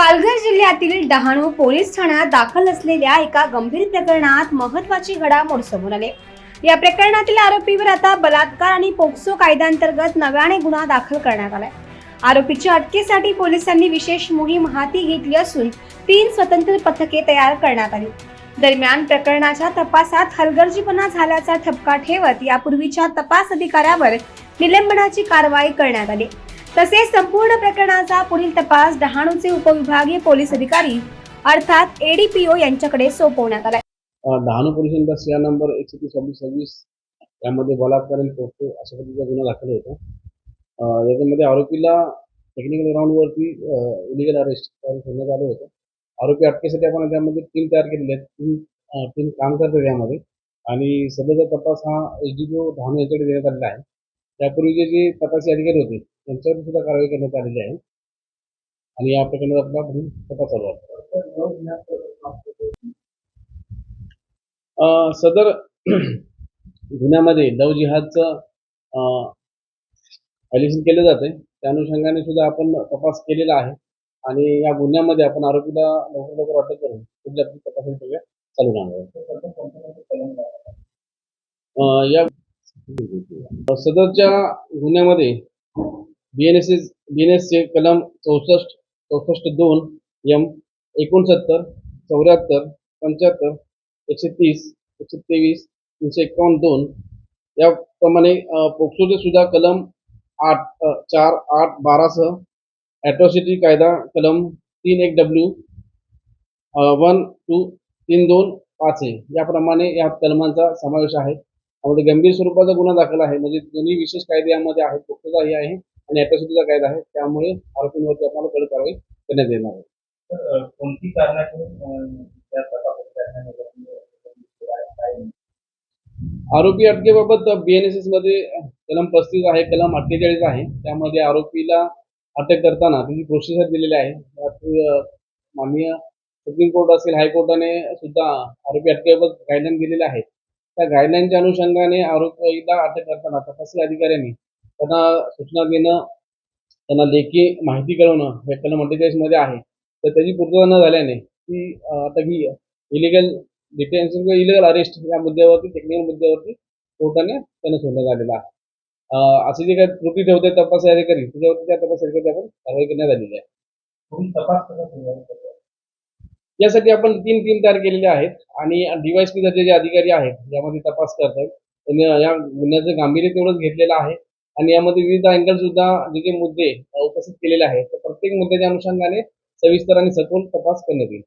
पालघर जिल्ह्यातील डहाणू पोलीस ठाण्यात दाखल असलेल्या एका गंभीर प्रकरणात महत्त्वाची घडामोड समोर आली। या प्रकरणातील आरोपीवर आता बलात्कार आणि पोक्सो कायद्याअंतर्गत नव्याने गुन्हा दाखल करण्यात आलाय। आरोपीच्या अटकेसाठी पोलिसांनी विशेष मोहीम हाती घेतली असून 3 स्वतंत्र पथके तयार करण्यात आली। दरम्यान प्रकरणाच्या तपासात हलगर्जीपणा झाल्याचा ठपका ठेवत यापूर्वीच्या तपास अधिकाऱ्यावर निलंबनाची कारवाई करण्यात आली। तसेच संपूर्ण प्रकरणाचा पुढील तपास डहाणूचे उपविभागीय पोलीस अधिकारी अर्थात एडीपीओ यांच्याकडे सोपवण्यात आला। डहाणू पोलिसांचा सीआर नंबर 126 यामध्ये बलात्कार आणि पोक्सो अशा पद्धतीचा गुन्हा दाखल होता। याच्यामध्ये आरोपीला टेक्निकल ग्राउंडवरती इलिगल अरेस्ट करण्यात आलं होतं। आरोपी अटकेसाठी आपण त्यामध्ये टीम तयार केलेली आहे। टीम काम करते त्यामध्ये आणि सध्याचा तपास हा एसडीपीओ डहाणू यांच्याकडे देण्यात आलेला आहे। त्यापूर्वीचे जे तपासी अधिकारी होते त्यांच्यावर सुद्धा कारवाई करण्यात आलेली आहे आणि या प्रकरणात आपला पुढील तपास चालू आहे। सदर गुन्ह्यामध्ये लव जिहादचं ॲलिगेशन केलं जाते। त्या अनुषंगाने सुद्धा आपण तपास केलेला आहे आणि या गुन्ह्यामध्ये आपण आरोपीला लवकर अटक करून पुढील आपली तपासणी प्रक्रिया चालू राहणार आहे। या सदरच्या गुन्ह्यामध्ये बीएनएसचे कलम 64(2) एम 69 74 75 130 123 351(2) याप्रमाणे पोक्सोचे सुद्धा कलम 4, 8, 12 सह ॲट्रॉसिटी कायदा कलम 31W 1, 2, 3, 2, 5 याप्रमाणे या कलमांचा समावेश आहे। यामध्ये गंभीर स्वरूपाचा गुन्हा दाखल आहे, म्हणजे दोन्ही विशेष कायदे यामध्ये आहेत, पोक्सोचाही आहे आणि ॲट्रॉसिटीचा कायदा आहे। त्यामुळे आरोपींवरती आपल्याला कडक कारवाई करण्यात येणार आहे। कोणती कारणे आरोपी अटकेबाबत बीएनएसएस मध्ये कलम 35 आहे, कलम 48 आहे। त्यामध्ये आरोपीला अटक करताना त्याची प्रोसिजर दिलेली आहे। माननीय सुप्रीम कोर्ट असेल, हायकोर्टाने सुद्धा आरोपी अटकेबाबत गाईडलाईन दिलेले आहेत। त्या गाईडलाईनच्या अनुषंगाने आरोपीला अटक करताना तपासी अधिकाऱ्यांनी त्यांना सूचना देणं, त्यांना लेखी माहिती कळवणं हे कलम 48 मध्ये आहे। तर त्याची पूर्तता न झाल्याने ती अटक ही इलिगल डिटेन्शन किंवा इलिगल अरेस्ट या मुद्द्यावरती, टेक्निकल मुद्द्यावरती कोर्टाने त्यांना सोडण्यात आलेला आहे। असे जे काही त्रुटी ठेवते तपासी अधिकारी त्याच्यावरती त्या तपासी अधिकारी आपण कारवाई करण्यात आलेली आहे। यासाठी आपण 3 टीम तयार केलेल्या आहेत आणि डीवायएसपी दर्जाचे अधिकारी आहेत यामध्ये तपास करतात। त्यांनी या गुन्ह्याचं गांभीर्य तेवढंच घेतलेलं आहे आणि यामध्ये विविध अँगल सुद्धा जे मुद्दे उपस्थित केलेले आहेत, तर प्रत्येक मुद्द्याच्या अनुषंगाने सविस्तर आणि सखोल तपास करण्यात येईल।